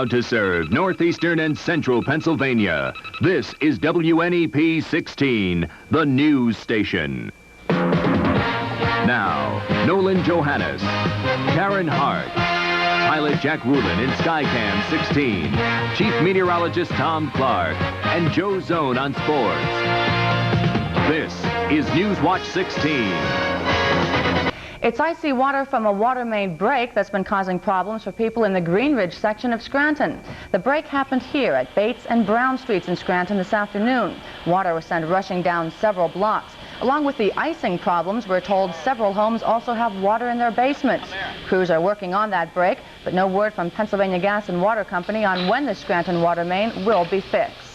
Proud to serve northeastern and central Pennsylvania. This is WNEP 16, the news station. Now, Nolan Johannes, Karen Harch, pilot Jack Rulin in Skycam 16, Chief Meteorologist Tom Clark, and Joe Zone on sports. This is Newswatch 16. It's icy water from a water main break that's been causing problems for people in the Green Ridge section of Scranton. The break happened here at Bates and Brown Streets in Scranton this afternoon. Water was sent rushing down several blocks. Along with the icing problems, we're told several homes also have water in their basements. Crews are working on that break, but no word from Pennsylvania Gas and Water Company on when the Scranton water main will be fixed.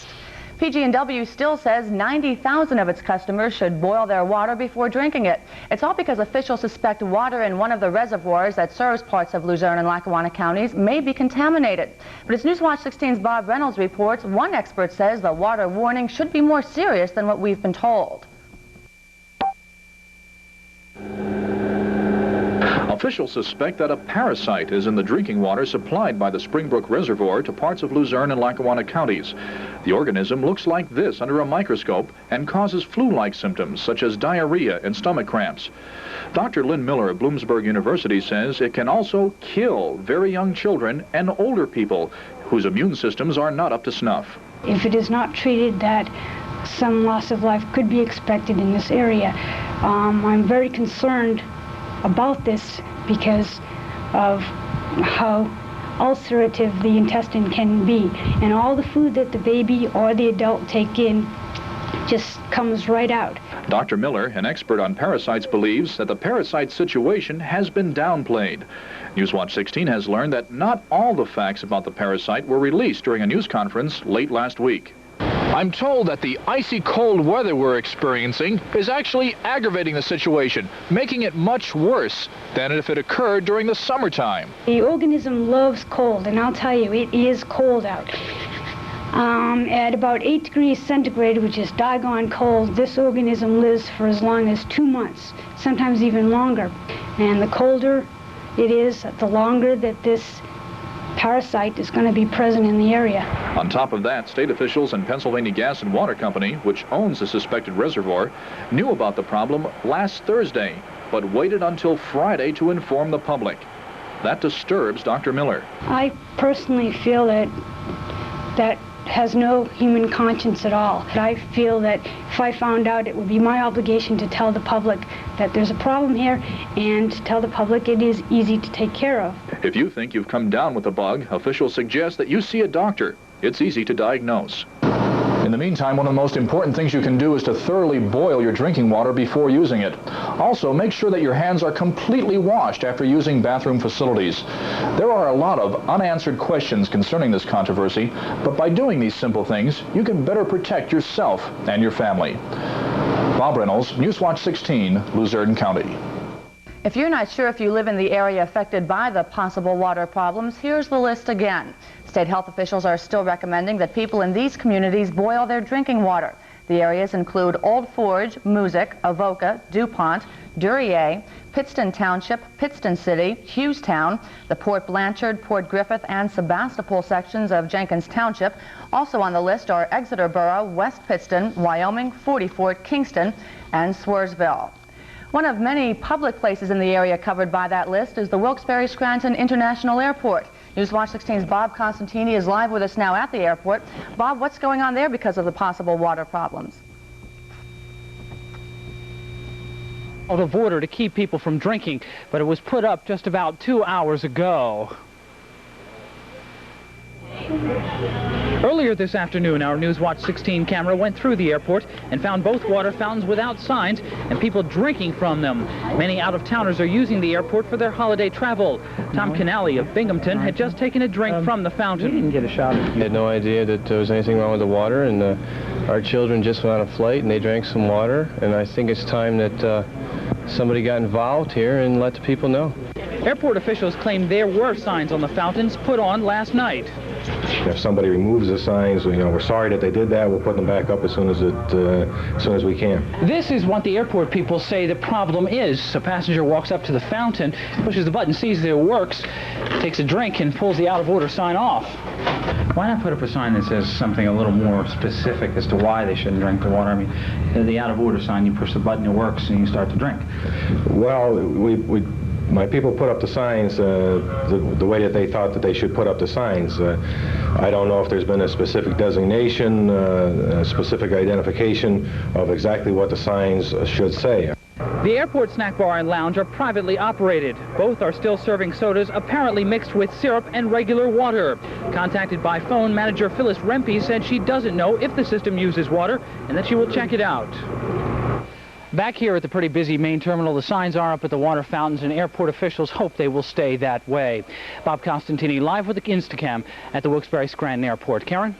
PG&W still says 90,000 of its customers should boil their water before drinking it. It's all because officials suspect water in one of the reservoirs that serves parts of Luzerne and Lackawanna counties may be contaminated. But as Newswatch 16's Bob Reynolds reports, one expert says the water warning should be more serious than what we've been told. Officials suspect that a parasite is in the drinking water supplied by the Springbrook Reservoir to parts of Luzerne and Lackawanna counties. The organism looks like this under a microscope and causes flu-like symptoms such as diarrhea and stomach cramps. Dr. Lynn Miller of Bloomsburg University says it can also kill very young children and older people whose immune systems are not up to snuff. If it is not treated, that some loss of life could be expected in this area. I'm very concerned about this because of how ulcerative the intestine can be, and all the food that the baby or the adult take in just comes right out. Dr. Miller, an expert on parasites, believes that the parasite situation has been downplayed. Newswatch 16 has learned that not all the facts about the parasite were released during a news conference late last week. I'm told that the icy cold weather we're experiencing is actually aggravating the situation, making it much worse than if it occurred during the summertime. The organism loves cold, and I'll tell you, it is cold out. At about 8 degrees centigrade, which is doggone cold, this organism lives for as long as 2 months, sometimes even longer. And the colder it is, the longer that this parasite is going to be present in the area. On top of that, state officials and Pennsylvania Gas and Water Company, which owns the suspected reservoir, knew about the problem last Thursday, but waited until Friday to inform the public. That disturbs Dr. Miller. I personally feel that that has no human conscience at all. I feel that if I found out, it would be my obligation to tell the public that there's a problem here and to tell the public it is easy to take care of. If you think you've come down with the bug, officials suggest that you see a doctor. It's easy to diagnose. In the meantime, one of the most important things you can do is to thoroughly boil your drinking water before using it. Also, make sure that your hands are completely washed after using bathroom facilities. There are a lot of unanswered questions concerning this controversy, but by doing these simple things, you can better protect yourself and your family. Bob Reynolds, Newswatch 16, Luzerne County. If you're not sure if you live in the area affected by the possible water problems, here's the list again. State health officials are still recommending that people in these communities boil their drinking water. The areas include Old Forge, Music, Avoca, DuPont, Duryea, Pittston Township, Pittston City, Hughstown, the Port Blanchard, Port Griffith, and Sebastopol sections of Jenkins Township. Also on the list are Exeter Borough, West Pittston, Wyoming, 40 Fort, Kingston, and Swearsville. One of many public places in the area covered by that list is the Wilkes-Barre Scranton International Airport. Newswatch 16's Bob Costantini is live with us now at the airport. Bob, what's going on there because of the possible water problems? Of order to keep people from drinking, but it was put up just about 2 hours ago. Earlier this afternoon, our Newswatch 16 camera went through the airport and found both water fountains without signs and people drinking from them. Many out-of-towners are using the airport for their holiday travel. Tom Canale of Binghamton had just taken a drink from the fountain. We didn't get a shot. We had no idea that there was anything wrong with the water, and our children just went on a flight and they drank some water, and I think it's time that somebody got involved here and let the people know. Airport officials claim there were signs on the fountains put on last night. If somebody removes the signs, we're sorry that they did that. We'll put them back up as soon as we can. This is what the airport people say the problem is. A passenger walks up to the fountain, pushes the button, sees that it works, takes a drink, and pulls the out-of-order sign off. Why not put up a sign that says something a little more specific as to why they shouldn't drink the water? I mean, the out-of-order sign, you push the button, it works, and you start to drink. Well, my people put up the signs the way that they thought that they should put up the signs. I don't know if there's been a specific designation, a specific identification of exactly what the signs should say. The airport snack bar and lounge are privately operated. Both are still serving sodas apparently mixed with syrup and regular water. Contacted by phone, manager Phyllis Rempe said she doesn't know if the system uses water and that she will check it out. Back here at the pretty busy main terminal, the signs are up at the water fountains, and airport officials hope they will stay that way. Bob Costantini live with the Instacam at the Wilkes-Barre Scranton Airport. Karen?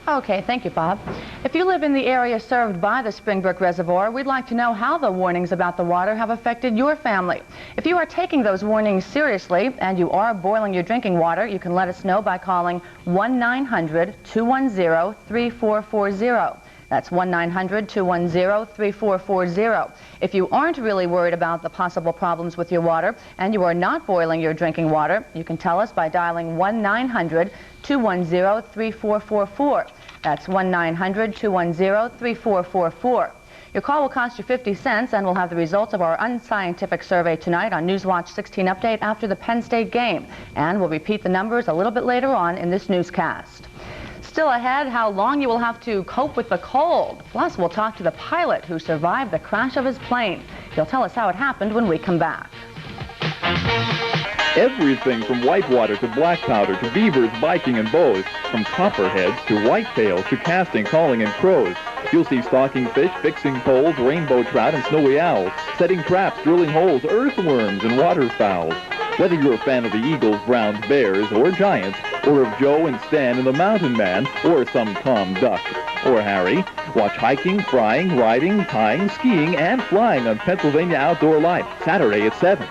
Okay, thank you, Bob. If you live in the area served by the Springbrook Reservoir, we'd like to know how the warnings about the water have affected your family. If you are taking those warnings seriously and you are boiling your drinking water, you can let us know by calling 1-900-210-3440. That's 1-900-210-3440. If you aren't really worried about the possible problems with your water and you are not boiling your drinking water, you can tell us by dialing 1-900-210-3444. That's 1-900-210-3444. Your call will cost you 50 cents, and we'll have the results of our unscientific survey tonight on Newswatch 16 update after the Penn State game. And we'll repeat the numbers a little bit later on in this newscast. Still ahead, how long you will have to cope with the cold. Plus, we'll talk to the pilot who survived the crash of his plane. He'll tell us how it happened when we come back. Everything from whitewater to black powder to beavers biking and bows, from copperheads to whitetails to casting, calling, and crows. You'll see stalking fish, fixing poles, rainbow trout, and snowy owls, setting traps, drilling holes, earthworms, and waterfowl. Whether you're a fan of the eagles, browns, bears, or giants, or of Joe and Stan and the Mountain Man, or some Tom Duck, or Harry, watch hiking, frying, riding, tying, skiing, and flying on Pennsylvania Outdoor Life, Saturday at 7.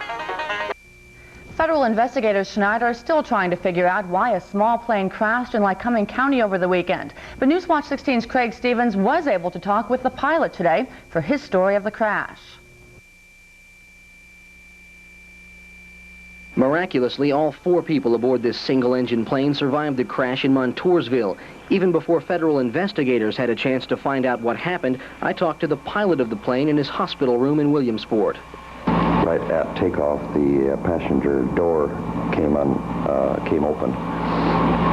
Federal investigators tonight are still trying to figure out why a small plane crashed in Lycoming County over the weekend. But Newswatch 16's Craig Stevens was able to talk with the pilot today for his story of the crash. Miraculously, all 4 people aboard this single-engine plane survived the crash in Montoursville. Even before federal investigators had a chance to find out what happened, I talked to the pilot of the plane in his hospital room in Williamsport. Right at takeoff, the passenger door came open,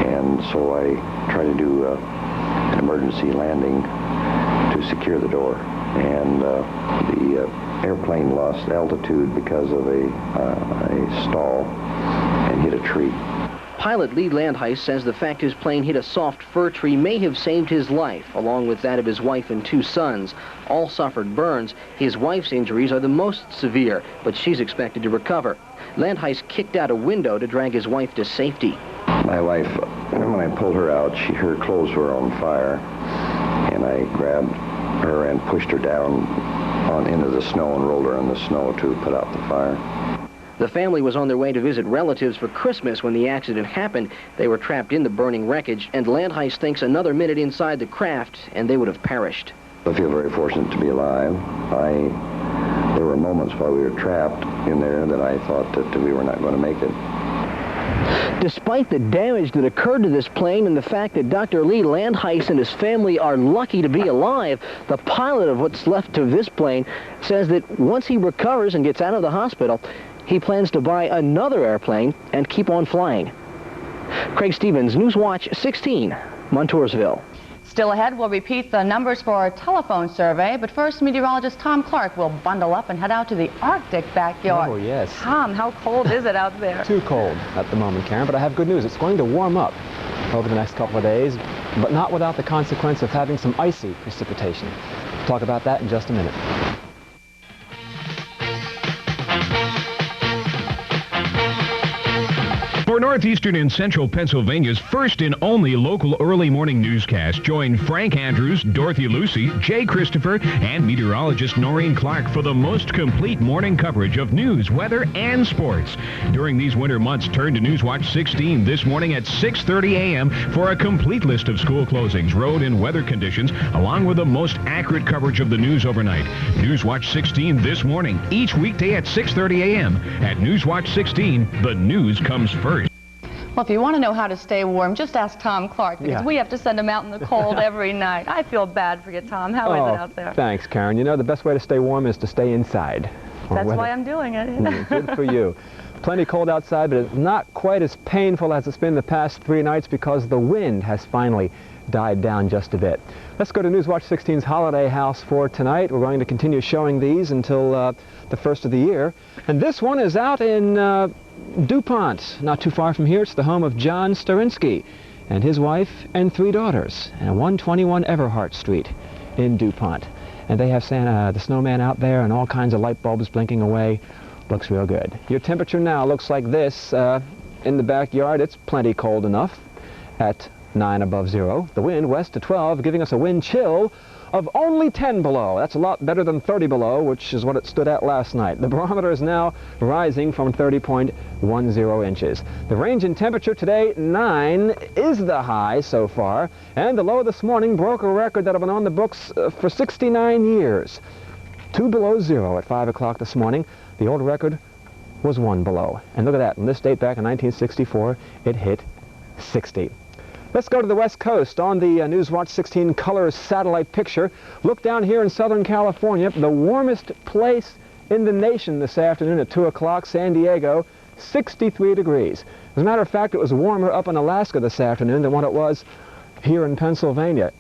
and so I tried to do an emergency landing to secure the door. And the airplane lost altitude because of a stall and hit a tree. Pilot Lee Landheis says the fact his plane hit a soft fir tree may have saved his life, along with that of his wife and 2 sons. All suffered burns. His wife's injuries are the most severe, but she's expected to recover. Landheis kicked out a window to drag his wife to safety. My wife, when I pulled her out, her clothes were on fire, and I grabbed her and pushed her down into the snow and rolled her in the snow to put out the fire. The family was on their way to visit relatives for Christmas when the accident happened. They were trapped in the burning wreckage, and Landheis thinks another minute inside the craft and they would have perished. I feel very fortunate to be alive. There were moments while we were trapped in there that I thought that we were not going to make it. Despite the damage that occurred to this plane and the fact that Dr. Lee Landheis and his family are lucky to be alive, the pilot of what's left of this plane says that once he recovers and gets out of the hospital, he plans to buy another airplane and keep on flying. Craig Stevens, Newswatch 16, Montoursville. Still ahead, we'll repeat the numbers for our telephone survey, but first, meteorologist Tom Clark will bundle up and head out to the Arctic backyard. Oh, yes. Tom, how cold is it out there? Too cold at the moment, Karen, but I have good news. It's going to warm up over the next couple of days, but not without the consequence of having some icy precipitation. We'll talk about that in just a minute. For Northeastern and Central Pennsylvania's first and only local early morning newscast, join Frank Andrews, Dorothy Lucey, Jay Christopher, and meteorologist Noreen Clark for the most complete morning coverage of news, weather, and sports. During these winter months, turn to Newswatch 16 this morning at 6:30 a.m. for a complete list of school closings, road and weather conditions, along with the most accurate coverage of the news overnight. Newswatch 16 this morning, each weekday at 6:30 a.m. At Newswatch 16, the news comes first. Well, if you want to know how to stay warm, just ask Tom Clark, because we have to send him out in the cold every night. I feel bad for you, Tom. How is it out there? Thanks, Karen. You know, the best way to stay warm is to stay inside. That's why I'm doing it. Good for you. Plenty cold outside, but it's not quite as painful as it's been the past 3 nights because the wind has finally died down just a bit. Let's go to Newswatch 16's Holiday House for tonight. We're going to continue showing these until the first of the year. And this one is out in DuPont, not too far from here. It's the home of John Starinsky and his wife and 3 daughters, and 121 Everhart Street in DuPont. And they have Santa, the snowman out there, and all kinds of light bulbs blinking away. Looks real good. Your temperature now looks like this. In the backyard, it's plenty cold enough at 9 above 0. The wind west to 12, giving us a wind chill of only 10 below. That's a lot better than 30 below, which is what it stood at last night. The barometer is now rising from 30.10 inches. The range in temperature today, 9, is the high so far, and the low this morning broke a record that had been on the books for 69 years. 2 below 0 at 5 o'clock this morning. The old record was 1 below. And look at that, on this date back in 1964, it hit 60. Let's go to the West Coast on the Newswatch 16 color satellite picture. Look down here in Southern California, the warmest place in the nation this afternoon at 2 o'clock, San Diego, 63 degrees. As a matter of fact, it was warmer up in Alaska this afternoon than what it was here in Pennsylvania.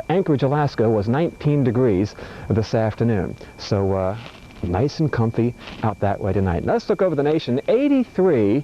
Anchorage, Alaska was 19 degrees this afternoon. So nice and comfy out that way tonight. Let's look over the nation. 83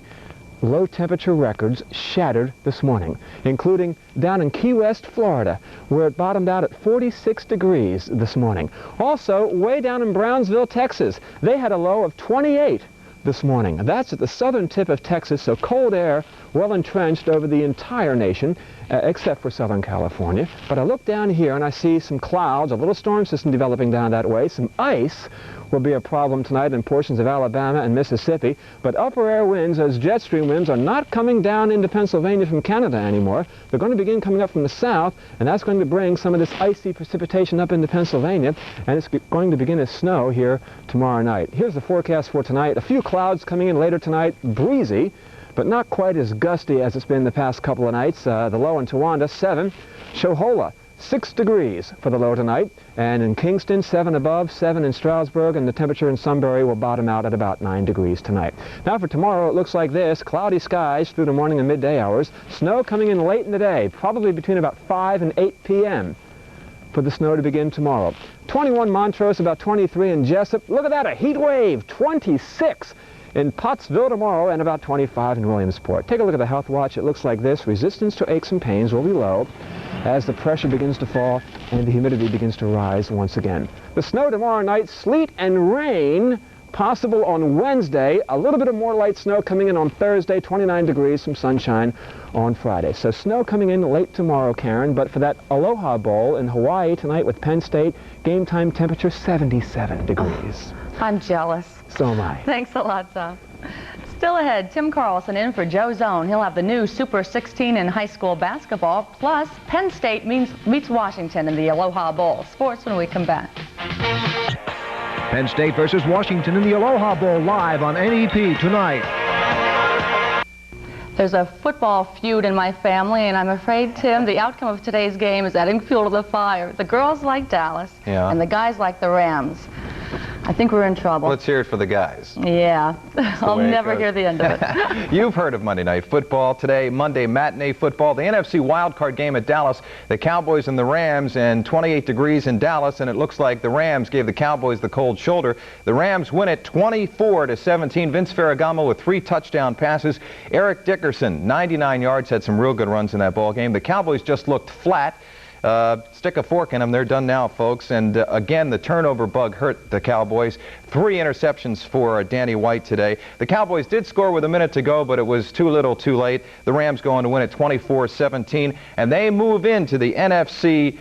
low temperature records shattered this morning, including down in Key West, Florida, where it bottomed out at 46 degrees this morning. Also, way down in Brownsville, Texas, they had a low of 28 this morning. That's at the southern tip of Texas, so cold air well entrenched over the entire nation, except for Southern California. But I look down here and I see some clouds, a little storm system developing down that way. Some ice will be a problem tonight in portions of Alabama and Mississippi, but upper air winds, those jet stream winds, are not coming down into Pennsylvania from Canada anymore. They're going to begin coming up from the south, and that's going to bring some of this icy precipitation up into Pennsylvania, and it's going to begin to snow here tomorrow night. Here's the forecast for tonight. A few clouds coming in later tonight, breezy, but not quite as gusty as it's been the past couple of nights. The low in Towanda, 7. Shohola, 6 degrees for the low tonight, and in Kingston, 7 above, 7 in Stroudsburg, and the temperature in Sunbury will bottom out at about 9 degrees tonight. Now for tomorrow, it looks like this: cloudy skies through the morning and midday hours, snow coming in late in the day, probably between about 5 and 8 p.m. for the snow to begin tomorrow. 21 Montrose, about 23 in Jessup. Look at that, a heat wave, 26 in Pottsville tomorrow, and about 25 in Williamsport. Take a look at the Health Watch. It looks like this. Resistance to aches and pains will be low as the pressure begins to fall and the humidity begins to rise once again. The snow tomorrow night, sleet and rain possible on Wednesday. A little bit of more light snow coming in on Thursday, 29 degrees, some sunshine on Friday. So snow coming in late tomorrow, Karen, but for that Aloha Bowl in Hawaii tonight with Penn State, game time temperature 77 degrees. I'm jealous. So am I. Thanks a lot, Tom. Still ahead, Tim Karlson in for Joe Zone. He'll have the new Super 16 in high school basketball, plus Penn State meets Washington in the Aloha Bowl. Sports when we come back. Penn State versus Washington in the Aloha Bowl, live on NEP tonight. There's a football feud in my family, and I'm afraid, Tim, the outcome of today's game is adding fuel to the fire. The girls like Dallas, and the guys like the Rams. I think we're in trouble. Let's hear it for the guys. Yeah, I'll never hear the end of it. You've heard of Monday Night Football. Today, Monday Matinee Football, the NFC wildcard game at Dallas, the Cowboys and the Rams, and 28 degrees in Dallas, and it looks like the Rams gave the Cowboys the cold shoulder. The Rams win it 24-17. Vince Ferragamo with 3 touchdown passes. Eric Dickerson, 99 yards, had some real good runs in that ball game. The Cowboys just looked flat. Stick a fork in them. They're done now, folks. And again, the turnover bug hurt the Cowboys. 3 interceptions for Danny White today. The Cowboys did score with a minute to go, but it was too little too late. The Rams go on to win at 24-17, and they move into the NFC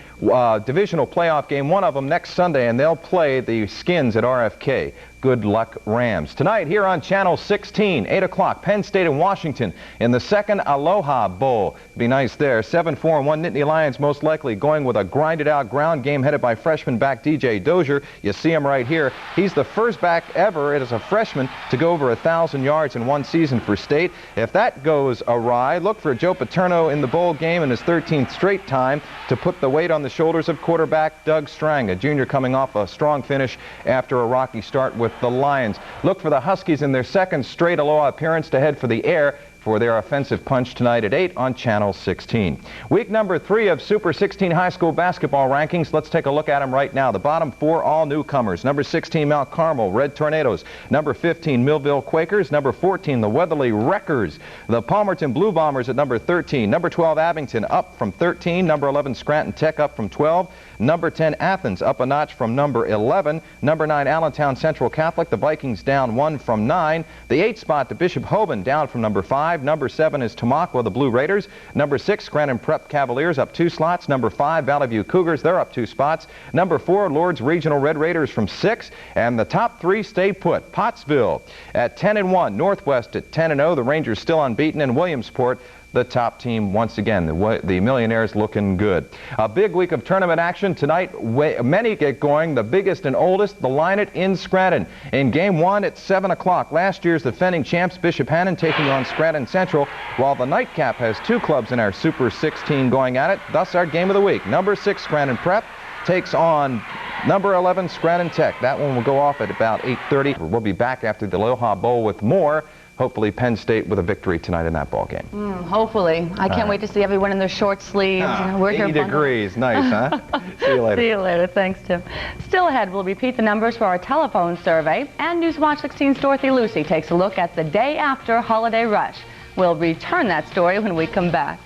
divisional playoff game, one of them next Sunday, and they'll play the Skins at RFK. Good luck, Rams. Tonight here on Channel 16, 8 o'clock, Penn State and Washington in the second Aloha Bowl. Be nice there. 7-4-1 Nittany Lions most likely going with a grinded-out ground game headed by freshman back DJ Dozier. You see him right here. He's the first back ever as a freshman to go over 1,000 yards in one season for State. If that goes awry, look for Joe Paterno in the bowl game in his 13th straight time to put the weight on the shoulders of quarterback Doug Strang, a junior coming off a strong finish after a rocky start with the Lions. Look for the Huskies in their second straight Aloha appearance to head for the air for their offensive punch tonight at 8 on Channel 16. Week number 3 of Super 16 high school basketball rankings. Let's take a look at them right now. The bottom 4 all newcomers. Number 16, Mount Carmel Red Tornadoes. Number 15, Millville Quakers. Number 14, the Weatherly Wreckers. The Palmerton Blue Bombers at number 13. Number 12, Abington up from 13. Number 11, Scranton Tech up from 12. Number 10, Athens up a notch from number 11. Number 9, Allentown Central Catholic. The Vikings down 1 from 9. The 8th spot to Bishop Hoban down from number 5. Number 7 is TAMAQUA, the Blue Raiders. Number 6, Scranton Prep Cavaliers up 2 slots. Number 5, Valley View Cougars, they're up 2 spots. Number 4, Lord's Regional Red Raiders from 6. And the top 3 stay put. Pottsville at 10-1. Northwest at 10-0. The Rangers still unbeaten. And Williamsport, the top team once again. The Millionaires looking good. A big week of tournament action tonight. Many get going. The biggest and oldest, the Line-It in Scranton. In game 1 at 7 o'clock. Last year's defending champs Bishop Hannon taking on Scranton Central, while the nightcap has 2 clubs in our Super 16 going at it. Thus our game of the week. Number 6 Scranton Prep takes on number 11 Scranton Tech. That one will go off at about 8:30. We'll be back after the Aloha Bowl with more. Hopefully Penn State with a victory tonight in that ball game. Hopefully. I can't wait to see everyone in their short sleeves. We're 80 degrees. Nice, huh? See you later. See you later. Thanks, Tim. Still ahead, we'll repeat the numbers for our telephone survey, and Newswatch 16's Dorothy Lucey takes a look at the day after holiday rush. We'll return that story when we come back.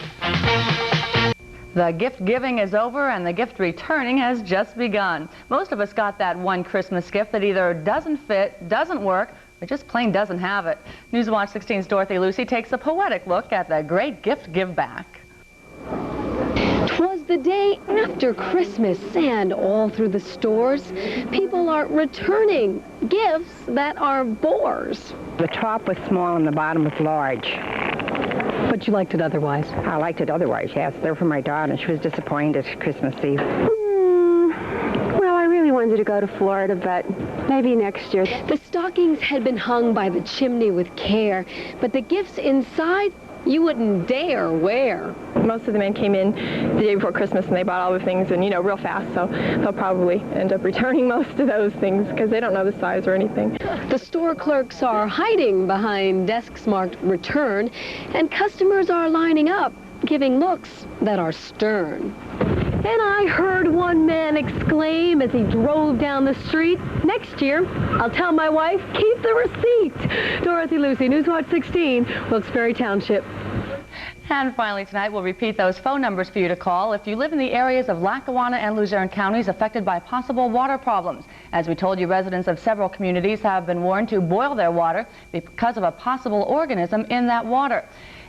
The gift giving is over and the gift returning has just begun. Most of us got that one Christmas gift that either doesn't fit, doesn't work, or just plain doesn't have it. Newswatch 16's Dorothy Lucey takes a poetic look at the great gift give back. 'Twas the day after Christmas, and all through the stores, people are returning gifts that are bores. The top was small and the bottom was large. But you liked it otherwise? I liked it otherwise, yes. They're for my daughter, and she was disappointed Christmas Eve. Well, I really wanted to go to Florida, but maybe next year. The stockings had been hung by the chimney with care, but the gifts inside, you wouldn't dare wear. Most of the men came in the day before Christmas and they bought all the things and, real fast, so they'll probably end up returning most of those things because they don't know the size or anything. The store clerks are hiding behind desks marked return, and customers are lining up, giving looks that are stern. And I heard one man exclaim as he drove down the street, "Next year, I'll tell my wife, keep the receipt." Dorothy Lucey, Newswatch 16, Wilkes-Barre Township. And finally tonight, we'll repeat those phone numbers for you to call if you live in the areas of Lackawanna and Luzerne counties affected by possible water problems. As we told you, residents of several communities have been warned to boil their water because of a possible organism in that water.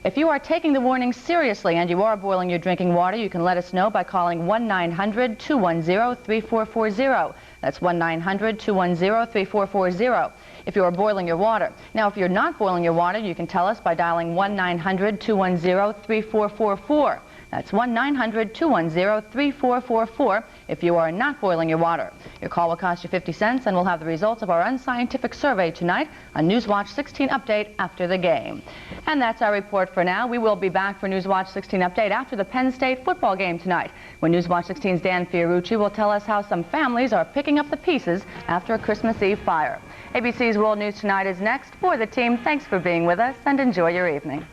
If you are taking the warning seriously and you are boiling your drinking water, you can let us know by calling 1-900-210-3440. That's 1-900-210-3440 if you are boiling your water. Now, if you're not boiling your water, you can tell us by dialing 1-900-210-3444. That's 1-900-210-3444 if you are not boiling your water. Your call will cost you 50 cents, and we'll have the results of our unscientific survey tonight on Newswatch 16 Update after the game. And that's our report for now. We will be back for Newswatch 16 Update after the Penn State football game tonight, when Newswatch 16's Dan Fiorucci will tell us how some families are picking up the pieces after a Christmas Eve fire. ABC's World News Tonight is next. For the team, thanks for being with us, and enjoy your evening.